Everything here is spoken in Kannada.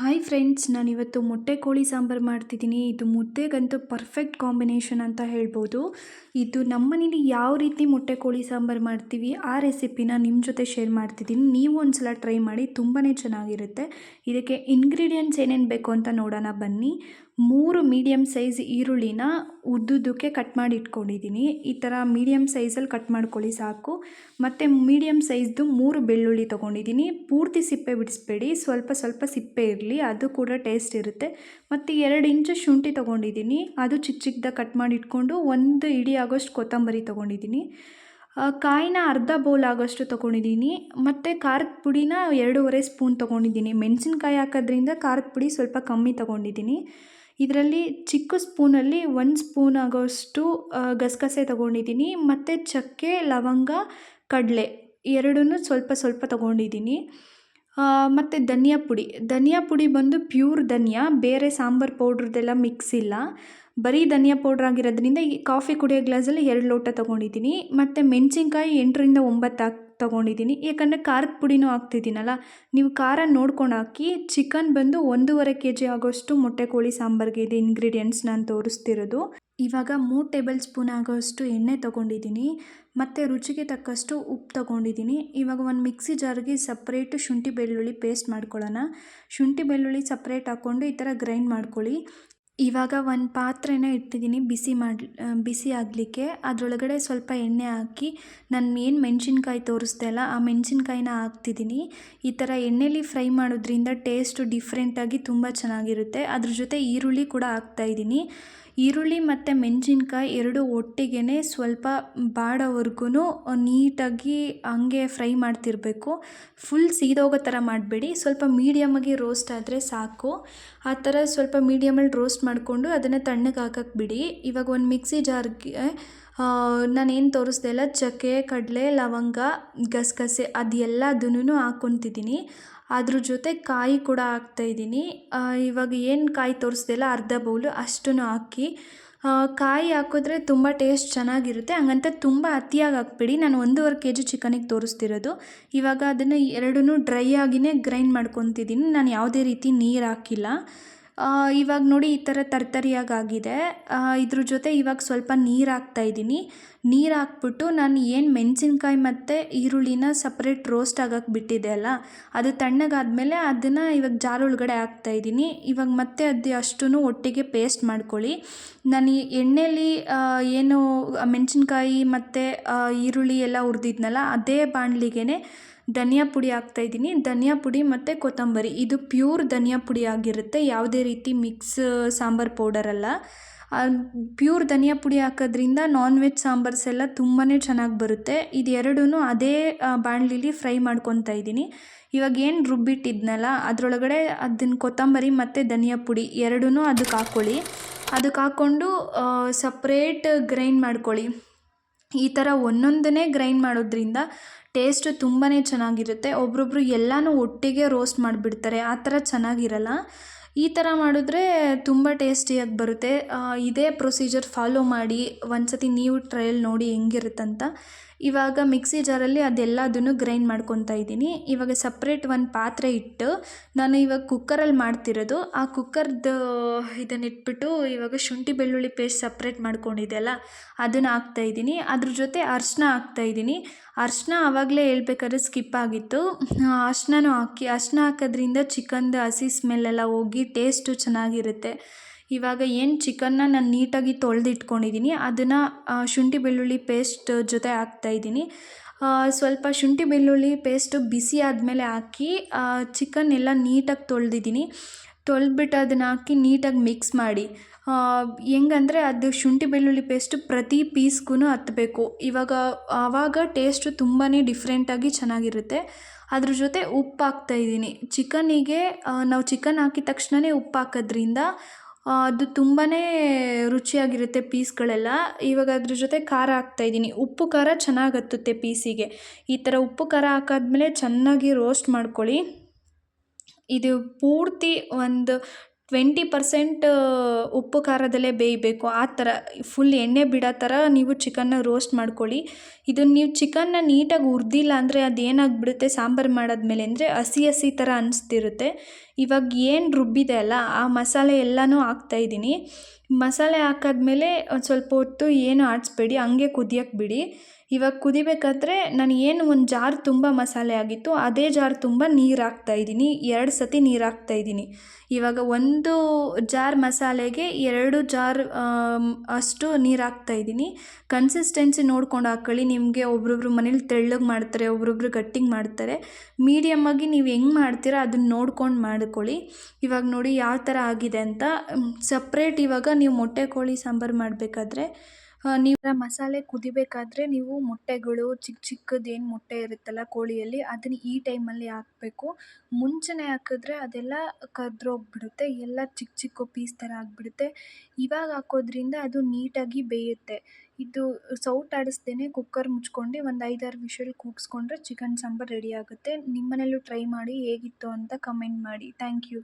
ಹಾಯ್ ಫ್ರೆಂಡ್ಸ್, ನಾನಿವತ್ತು ಮೊಟ್ಟೆ ಕೋಳಿ ಸಾಂಬಾರು ಮಾಡ್ತಿದ್ದೀನಿ. ಇದು ಮುದ್ದೆಗಂತೂ ಪರ್ಫೆಕ್ಟ್ ಕಾಂಬಿನೇಷನ್ ಅಂತ ಹೇಳ್ಬೋದು. ಇದು ನಮ್ಮನೇಲಿ ಯಾವ ರೀತಿ ಮೊಟ್ಟೆ ಕೋಳಿ ಸಾಂಬಾರು ಮಾಡ್ತೀವಿ ಆ ರೆಸಿಪಿನ ನಿಮ್ಮ ಜೊತೆ ಶೇರ್ ಮಾಡ್ತಿದ್ದೀನಿ. ನೀವು ಒಂದ್ಸಲ ಟ್ರೈ ಮಾಡಿ, ತುಂಬಾ ಚೆನ್ನಾಗಿರುತ್ತೆ. ಇದಕ್ಕೆ ಇಂಗ್ರೀಡಿಯೆಂಟ್ಸ್ ಏನೇನು ಬೇಕು ಅಂತ ನೋಡೋಣ ಬನ್ನಿ. 3 ಮೀಡಿಯಮ್ ಸೈಜ್ ಈರುಳ್ಳಿನ ಉದ್ದುದ್ದಕ್ಕೆ ಕಟ್ ಮಾಡಿ ಇಟ್ಕೊಂಡಿದ್ದೀನಿ. ಈ ಥರ ಮೀಡಿಯಮ್ ಸೈಜಲ್ಲಿ ಕಟ್ ಮಾಡ್ಕೊಳ್ಳಿ ಸಾಕು. ಮತ್ತು ಮೀಡಿಯಮ್ ಸೈಜ್ದು 3 ಬೆಳ್ಳುಳ್ಳಿ ತೊಗೊಂಡಿದ್ದೀನಿ. ಪೂರ್ತಿ ಸಿಪ್ಪೆ ಬಿಡಿಸ್ಬೇಡಿ, ಸ್ವಲ್ಪ ಸ್ವಲ್ಪ ಸಿಪ್ಪೆ ಇರಲಿ, ಅದು ಕೂಡ ಟೇಸ್ಟ್ ಇರುತ್ತೆ. ಮತ್ತು 2 ಇಂಚು ಶುಂಠಿ ತೊಗೊಂಡಿದ್ದೀನಿ, ಅದು ಚಿಕ್ಕ ಚಿಕ್ಕದಾಗಿ ಕಟ್ ಮಾಡಿ ಇಟ್ಕೊಂಡು 1 ಇಡೀ ಆಗೋಷ್ಟು ಕೊತ್ತಂಬರಿ ತೊಗೊಂಡಿದ್ದೀನಿ. ಕಾಯಿನ ಅರ್ಧ ಬೌಲ್ ಆಗೋಷ್ಟು ತೊಗೊಂಡಿದ್ದೀನಿ. ಮತ್ತು ಖಾರದ ಪುಡಿನ 2.5 ಸ್ಪೂನ್ ತೊಗೊಂಡಿದ್ದೀನಿ. ಮೆಣಸಿನ್ಕಾಯಿ ಹಾಕೋದ್ರಿಂದ ಖಾರದ ಪುಡಿ ಸ್ವಲ್ಪ ಕಮ್ಮಿ ತೊಗೊಂಡಿದ್ದೀನಿ. ಇದರಲ್ಲಿ ಚಿಕ್ಕ ಸ್ಪೂನಲ್ಲಿ 1 ಸ್ಪೂನ್ ಆಗೋಷ್ಟು ಗಸಗಸೆ ತೊಗೊಂಡಿದ್ದೀನಿ. ಮತ್ತು ಚಕ್ಕೆ, ಲವಂಗ, ಕಡಲೆ ಎರಡನ್ನೂ ಸ್ವಲ್ಪ ಸ್ವಲ್ಪ ತೊಗೊಂಡಿದ್ದೀನಿ. ಮತ್ತು ಧನಿಯಾ ಪುಡಿ ಬಂದು ಪ್ಯೂರ್ ಧನಿಯಾ, ಬೇರೆ ಸಾಂಬಾರು ಪೌಡ್ರದ್ದೆಲ್ಲ ಮಿಕ್ಸ್ ಇಲ್ಲ. ಬರೀ ಧನಿಯಾ ಪೌಡ್ರ್ ಆಗಿರೋದ್ರಿಂದ ಈ ಕಾಫಿ ಕುಡಿಯೋ ಗ್ಲಾಸಲ್ಲಿ 2 ಲೋಟ ತೊಗೊಂಡಿದ್ದೀನಿ. ಮತ್ತು ಮೆಣಸಿನ್ಕಾಯಿ 8ರಿಂದ 9 ತೊಗೊಂಡಿದ್ದೀನಿ. ಯಾಕಂದರೆ ಖಾರದ ಪುಡಿನೂ ಹಾಕ್ತಿದ್ದೀನಲ್ಲ, ನೀವು ಖಾರ ನೋಡ್ಕೊಂಡು ಹಾಕಿ. ಚಿಕನ್ ಬಂದು 1.5 kg ಆಗೋಷ್ಟು ಮೊಟ್ಟೆ ಕೋಳಿ ಸಾಂಬಾರಿಗೆ ಇದು ಇಂಗ್ರೀಡಿಯೆಂಟ್ಸ್ ನಾನು ತೋರಿಸ್ತಿರೋದು. ಇವಾಗ 3 ಟೇಬಲ್ ಸ್ಪೂನ್ ಆಗೋಷ್ಟು ಎಣ್ಣೆ ತೊಗೊಂಡಿದ್ದೀನಿ. ಮತ್ತು ರುಚಿಗೆ ತಕ್ಕಷ್ಟು ಉಪ್ಪು ತೊಗೊಂಡಿದ್ದೀನಿ. ಇವಾಗ ಒಂದು ಮಿಕ್ಸಿ ಜಾರ್ಗೆ ಸಪ್ರೇಟು ಶುಂಠಿ ಬೆಳ್ಳುಳ್ಳಿ ಪೇಸ್ಟ್ ಮಾಡ್ಕೊಳ್ಳೋಣ. ಶುಂಠಿ ಬೆಳ್ಳುಳ್ಳಿ ಸಪ್ರೇಟ್ ಹಾಕ್ಕೊಂಡು ಈ ಥರ ಗ್ರೈಂಡ್ ಮಾಡ್ಕೊಳ್ಳಿ. ಇವಾಗ ಒಂದು ಪಾತ್ರೆನ ಇಟ್ಟಿದ್ದೀನಿ ಬಿಸಿ ಆಗಲಿಕ್ಕೆ. ಅದರೊಳಗಡೆ ಸ್ವಲ್ಪ ಎಣ್ಣೆ ಹಾಕಿ ನಾನು ಏನು ಮೆಣಸಿನ್ಕಾಯಿ ತೋರಿಸ್ದೆ ಅಲ್ಲ, ಆ ಮೆಣಸಿನ್ಕಾಯಿನ ಹಾಕ್ತಿದ್ದೀನಿ. ಈ ಥರ ಎಣ್ಣೆಲಿ ಫ್ರೈ ಮಾಡೋದ್ರಿಂದ ಟೇಸ್ಟು ಡಿಫ್ರೆಂಟಾಗಿ ತುಂಬ ಚೆನ್ನಾಗಿರುತ್ತೆ. ಅದ್ರ ಜೊತೆ ಈರುಳ್ಳಿ ಕೂಡ ಹಾಕ್ತಾಯಿದ್ದೀನಿ. ಈರುಳ್ಳಿ ಮತ್ತು ಮೆಣಸಿನ್ಕಾಯಿ ಎರಡೂ ಒಟ್ಟಿಗೆ ಸ್ವಲ್ಪ ಬಾಡೋವರೆಗೂ ನೀಟಾಗಿ ಹಂಗೆ ಫ್ರೈ ಮಾಡ್ತಿರಬೇಕು. ಫುಲ್ ಸೀದೋಗೋ ಥರ ಮಾಡಬೇಡಿ, ಸ್ವಲ್ಪ ಮೀಡಿಯಮಾಗಿ ರೋಸ್ಟ್ ಆದರೆ ಸಾಕು. ಆ ಥರ ಸ್ವಲ್ಪ ಮೀಡಿಯಮಲ್ಲಿ ರೋಸ್ಟ್ ಮಾಡಿಕೊಂಡು ಅದನ್ನು ತಣ್ಣಗೆ ಹಾಕಕ್ಕೆ ಬಿಡಿ. ಇವಾಗ ಒಂದು ಮಿಕ್ಸಿ ಜಾರ್ಗೆ ನಾನೇನು ತೋರಿಸ್ದೆ ಅಲ್ಲ, ಚಕ್ಕೆ, ಕಡಲೆ, ಲವಂಗ, ಗಸಗಸೆ ಅದೆಲ್ಲದನ್ನೂ ಹಾಕ್ಕೊತಿದ್ದೀನಿ. ಅದ್ರ ಜೊತೆ ಕಾಯಿ ಕೂಡ ಹಾಕ್ತಾಯಿದ್ದೀನಿ. ಇವಾಗ ಏನು ಕಾಯಿ ತೋರಿಸ್ದೆ ಅಲ್ಲ, ಅರ್ಧ ಬೌಲು ಅಷ್ಟನ್ನು ಹಾಕಿ. ಕಾಯಿ ಹಾಕಿದ್ರೆ ತುಂಬ ಟೇಸ್ಟ್ ಚೆನ್ನಾಗಿರುತ್ತೆ. ಹಂಗಂತ ತುಂಬ ಅತಿಯಾಗಿ ಹಾಕ್ಬೇಡಿ. ನಾನು 1.5 kg ಚಿಕನಿಗೆ ತೋರಿಸ್ತಿರೋದು. ಇವಾಗ ಅದನ್ನು ಎರಡನ್ನೂ ಡ್ರೈ ಆಗಿಯೇ ಗ್ರೈಂಡ್ ಮಾಡ್ಕೊತಿದ್ದೀನಿ. ನಾನು ಯಾವುದೇ ರೀತಿ ನೀರು ಹಾಕಿಲ್ಲ. ಇವಾಗ ನೋಡಿ ಈ ಥರ ತರ್ತರಿಯಾಗಿ ಆಗಿದೆ. ಇದ್ರ ಜೊತೆ ಇವಾಗ ಸ್ವಲ್ಪ ನೀರು ಹಾಕ್ತಾಯಿದ್ದೀನಿ. ನೀರು ಹಾಕ್ಬಿಟ್ಟು ನಾನು ಏನು ಮೆಣಸಿನ್ಕಾಯಿ ಮತ್ತು ಈರುಳ್ಳಿನ ಸಪ್ರೇಟ್ ರೋಸ್ಟ್ ಆಗಕ್ಕೆ ಬಿಟ್ಟಿದೆ ಅಲ್ಲ, ಅದು ತಣ್ಣಗಾದ್ಮೇಲೆ ಅದನ್ನು ಇವಾಗ ಜಾರ್ ಒಳಗಡೆ ಹಾಕ್ತಾಯಿದ್ದೀನಿ. ಇವಾಗ ಮತ್ತೆ ಅದು ಅಷ್ಟೂ ಒಟ್ಟಿಗೆ ಪೇಸ್ಟ್ ಮಾಡ್ಕೊಳ್ಳಿ. ನಾನು ಈ ಎಣ್ಣೆಲಿ ಏನು ಮೆಣಸಿನ್ಕಾಯಿ ಮತ್ತು ಈರುಳ್ಳಿ ಎಲ್ಲ ಹುರಿದಿದ್ನಲ್ಲ, ಅದೇ ಬಾಣಲಿಗೆ ಧನಿಯಾ ಪುಡಿ ಹಾಕ್ತಾಯಿದ್ದೀನಿ. ಧನಿಯಾ ಪುಡಿ ಮತ್ತು ಕೊತ್ತಂಬರಿ, ಇದು ಪ್ಯೂರ್ ಧನಿಯಾ ಪುಡಿ ಆಗಿರುತ್ತೆ, ಯಾವುದೇ ರೀತಿ ಮಿಕ್ಸ್ ಸಾಂಬಾರು ಪೌಡರಲ್ಲ. ಪ್ಯೂರ್ ಧನಿಯಾ ಪುಡಿ ಹಾಕೋದ್ರಿಂದ ನಾನ್ ವೆಜ್ ಸಾಂಬಾರ್ಸ್ ಎಲ್ಲ ತುಂಬಾ ಚೆನ್ನಾಗಿ ಬರುತ್ತೆ. ಇದು ಎರಡೂ ಅದೇ ಬಾಣಲಿಲಿ ಫ್ರೈ ಮಾಡ್ಕೊತಾ ಇದ್ದೀನಿ. ಇವಾಗ ಏನು ರುಬ್ಬಿಟ್ಟಿದ್ನಲ್ಲ, ಅದರೊಳಗಡೆ ಅದನ್ನು ಕೊತ್ತಂಬರಿ ಮತ್ತು ಧನಿಯಾ ಪುಡಿ ಎರಡೂ ಅದಕ್ಕೆ ಹಾಕ್ಕೊಳ್ಳಿ. ಅದಕ್ಕೆ ಹಾಕ್ಕೊಂಡು ಸಪ್ರೇಟ್ ಗ್ರೈಂಡ್ ಮಾಡ್ಕೊಳ್ಳಿ. ಈ ಥರ ಒಂದೊಂದನ್ನೇ ಗ್ರೈಂಡ್ ಮಾಡೋದ್ರಿಂದ ಟೇಸ್ಟು ತುಂಬಾ ಚೆನ್ನಾಗಿರುತ್ತೆ. ಒಬ್ರೊಬ್ರು ಎಲ್ಲನೂ ಒಟ್ಟಿಗೆ ರೋಸ್ಟ್ ಮಾಡಿಬಿಡ್ತಾರೆ, ಆ ಥರ ಚೆನ್ನಾಗಿರಲ್ಲ. ಈ ಥರ ಮಾಡಿದ್ರೆ ತುಂಬ ಟೇಸ್ಟಿಯಾಗಿ ಬರುತ್ತೆ. ಇದೇ ಪ್ರೊಸೀಜರ್ ಫಾಲೋ ಮಾಡಿ ಒಂದ್ಸತಿ ನೀವು ಟ್ರಯಲ್ ನೋಡಿ ಹೆಂಗಿರುತ್ತಂತ. ಇವಾಗ ಮಿಕ್ಸಿ ಜಾರಲ್ಲಿ ಅದೆಲ್ಲದನ್ನು ಗ್ರೈಂಡ್ ಮಾಡ್ಕೊತಾ ಇದ್ದೀನಿ. ಇವಾಗ ಸಪ್ರೇಟ್ ಒಂದು ಪಾತ್ರೆ ಇಟ್ಟು, ನಾನು ಇವಾಗ ಕುಕ್ಕರಲ್ಲಿ ಮಾಡ್ತಿರೋದು. ಆ ಕುಕ್ಕರ್ದು ಇದನ್ನು ಇಟ್ಬಿಟ್ಟು ಇವಾಗ ಶುಂಠಿ ಬೆಳ್ಳುಳ್ಳಿ ಪೇಸ್ಟ್ ಸಪ್ರೇಟ್ ಮಾಡ್ಕೊಂಡಿದ್ದೆಲ್ಲ ಅದನ್ನು ಹಾಕ್ತಾಯಿದ್ದೀನಿ. ಅದ್ರ ಜೊತೆ ಅರಿಶಿನ ಹಾಕ್ತಾಯಿದ್ದೀನಿ. ಅರಿಶಿನ ಆವಾಗಲೇ ಹೇಳ್ಬೇಕಾದ್ರೆ ಸ್ಕಿಪ್ ಆಗಿತ್ತು. ಅರಿಶಿನನೂ ಹಾಕಿ, ಅರಿಶಿನ ಹಾಕೋದ್ರಿಂದ ಚಿಕನ್ದು ಹಸಿ ಸ್ಮೆಲ್ಲೆಲ್ಲ ಹೋಗಿ ಟೇಸ್ಟು ಚೆನ್ನಾಗಿರುತ್ತೆ. ಇವಾಗ ಏನು ಚಿಕನ್ನ ನಾನು ನೀಟಾಗಿ ತೊಳೆದಿಟ್ಕೊಂಡಿದ್ದೀನಿ, ಅದನ್ನು ಶುಂಠಿ ಬೆಳ್ಳುಳ್ಳಿ ಪೇಸ್ಟ್ ಜೊತೆ ಹಾಕ್ತಾಯಿದ್ದೀನಿ. ಸ್ವಲ್ಪ ಶುಂಠಿ ಬೆಳ್ಳುಳ್ಳಿ ಪೇಸ್ಟು ಬಿಸಿ ಆದಮೇಲೆ ಹಾಕಿ ಚಿಕನ್ ಎಲ್ಲ ನೀಟಾಗಿ ತೊಳೆದ್ಬಿಟ್ಟು ಅದನ್ನು ಹಾಕಿ ನೀಟಾಗಿ ಮಿಕ್ಸ್ ಮಾಡಿ. ಹೆಂಗಂದರೆ ಅದು ಶುಂಠಿ ಬೆಳ್ಳುಳ್ಳಿ ಪೇಸ್ಟು ಪ್ರತಿ ಪೀಸ್ಗೂ ಹತ್ತಬೇಕು. ಆವಾಗ ಟೇಸ್ಟು ತುಂಬಾ ಡಿಫ್ರೆಂಟಾಗಿ ಚೆನ್ನಾಗಿರುತ್ತೆ. ಅದ್ರ ಜೊತೆ ಉಪ್ಪು ಹಾಕ್ತಾಯಿದ್ದೀನಿ. ಚಿಕನ್ನಿಗೆ ನಾವು ಚಿಕನ್ ಹಾಕಿದ ತಕ್ಷಣವೇ ಉಪ್ಪು ಹಾಕೋದ್ರಿಂದ ಅದು ತುಂಬಾ ರುಚಿಯಾಗಿರುತ್ತೆ ಪೀಸ್ಗಳೆಲ್ಲ. ಇವಾಗ ಅದ್ರ ಜೊತೆ ಖಾರ ಹಾಕ್ತಾಯಿದ್ದೀನಿ. ಉಪ್ಪು ಖಾರ ಚೆನ್ನಾಗಿ ಹತ್ತುತ್ತೆ ಪೀಸಿಗೆ. ಈ ಥರ ಉಪ್ಪು ಖಾರ ಹಾಕಾದ್ಮೇಲೆ ಚೆನ್ನಾಗಿ ರೋಸ್ಟ್ ಮಾಡ್ಕೊಳ್ಳಿ. ಇದು ಪೂರ್ತಿ ಒಂದು 20% ಉಪ್ಪು ಖಾರದಲ್ಲೇ ಬೇಯಬೇಕು. ಆ ಥರ ಫುಲ್ ಎಣ್ಣೆ ಬಿಡೋ ಥರ ನೀವು ಚಿಕನ್ನ ರೋಸ್ಟ್ ಮಾಡ್ಕೊಳ್ಳಿ. ಇದನ್ನು ನೀವು ಚಿಕನ್ನ ನೀಟಾಗಿ ಹುರ್ದಿಲ್ಲ ಅಂದರೆ ಅದೇನಾಗ್ಬಿಡುತ್ತೆ ಸಾಂಬಾರು ಮಾಡಾದ್ಮೇಲೆ ಅಂದರೆ ಹಸಿ ಹಸಿ ಥರ ಅನಿಸ್ತಿರುತ್ತೆ. ಇವಾಗ ಏನು ರುಬ್ಬಿದೆ ಅಲ್ಲ ಆ ಮಸಾಲೆ ಎಲ್ಲನೂ ಹಾಕ್ತಾಯಿದ್ದೀನಿ. ಮಸಾಲೆ ಹಾಕಾದ್ಮೇಲೆ ಒಂದು ಸ್ವಲ್ಪ ಹೊತ್ತು ಏನು ಆಡಿಸ್ಬೇಡಿ, ಹಂಗೆ ಕುದಿಯೋಕ್ಕೆ ಬಿಡಿ. ಇವಾಗ ಕುದಿಬೇಕಾದ್ರೆ ನಾನು ಏನು ಒಂದು ಜಾರ್ ತುಂಬ ಮಸಾಲೆ ಆಗಿತ್ತು ಅದೇ ಜಾರ್ ತುಂಬ ನೀರು ಹಾಕ್ತಾಯಿದ್ದೀನಿ. 2 ಸತಿ ನೀರು ಹಾಕ್ತಾಯಿದ್ದೀನಿ. ಇವಾಗ 1 ಜಾರ್ ಮಸಾಲೆಗೆ 2 ಜಾರ್ ಅಷ್ಟು ನೀರು ಹಾಕ್ತಾಯಿದ್ದೀನಿ. ಕನ್ಸಿಸ್ಟೆನ್ಸಿ ನೋಡ್ಕೊಂಡು ಹಾಕ್ಕೊಳ್ಳಿ. ನಿಮಗೆ ಒಬ್ರೊಬ್ರು ಮನೇಲಿ ತೆಳ್ಳಗೆ ಮಾಡ್ತಾರೆ, ಒಬ್ರೊಬ್ರು ಗಟ್ಟಿಗೆ ಮಾಡ್ತಾರೆ. ಮೀಡಿಯಮ್ಮಾಗಿ ನೀವು ಹೆಂಗೆ ಮಾಡ್ತೀರಾ ಅದನ್ನು ನೋಡ್ಕೊಂಡು ಮಾಡ್ಕೊಳ್ಳಿ. ಇವಾಗ ನೋಡಿ ಯಾವ ಥರ ಆಗಿದೆ ಅಂತ. ಸಪ್ರೇಟ್ ಇವಾಗ ನೀವು ಮೊಟ್ಟೆ ಕೋಳಿ ಸಾಂಬಾರು ಮಾಡಬೇಕಾದ್ರೆ ನೀವು ಮಸಾಲೆ ಕುದಿಬೇಕಾದ್ರೆ ನೀವು ಮೊಟ್ಟೆಗಳು ಚಿಕ್ಕ ಚಿಕ್ಕದೇನು ಮೊಟ್ಟೆ ಇರುತ್ತಲ್ಲ ಕೋಳಿಯಲ್ಲಿ ಅದನ್ನು ಈ ಟೈಮಲ್ಲಿ ಹಾಕಬೇಕು. ಮುಂಚೆನೇ ಹಾಕಿದ್ರೆ ಅದೆಲ್ಲ ಕರ್ದ್ರೋಗ್ಬಿಡುತ್ತೆ, ಎಲ್ಲ ಚಿಕ್ಕ ಚಿಕ್ಕ ಪೀಸ್ ಥರ ಆಗಿಬಿಡುತ್ತೆ. ಇವಾಗ ಹಾಕೋದ್ರಿಂದ ಅದು ನೀಟಾಗಿ ಬೇಯುತ್ತೆ. ಇದು ಸೌಟ್ ಆಡಿಸ್ದೇ ಕುಕ್ಕರ್ ಮುಚ್ಕೊಂಡು ಒಂದು 5-6 ವಿಷಲ್ ಕೂಗಿಸ್ಕೊಂಡ್ರೆ ಚಿಕನ್ ಸಾಂಬಾರು ರೆಡಿ ಆಗುತ್ತೆ. ನಿಮ್ಮ ಮನೇಲೂ ಟ್ರೈ ಮಾಡಿ ಹೇಗಿತ್ತು ಅಂತ ಕಮೆಂಟ್ ಮಾಡಿ. Thank you.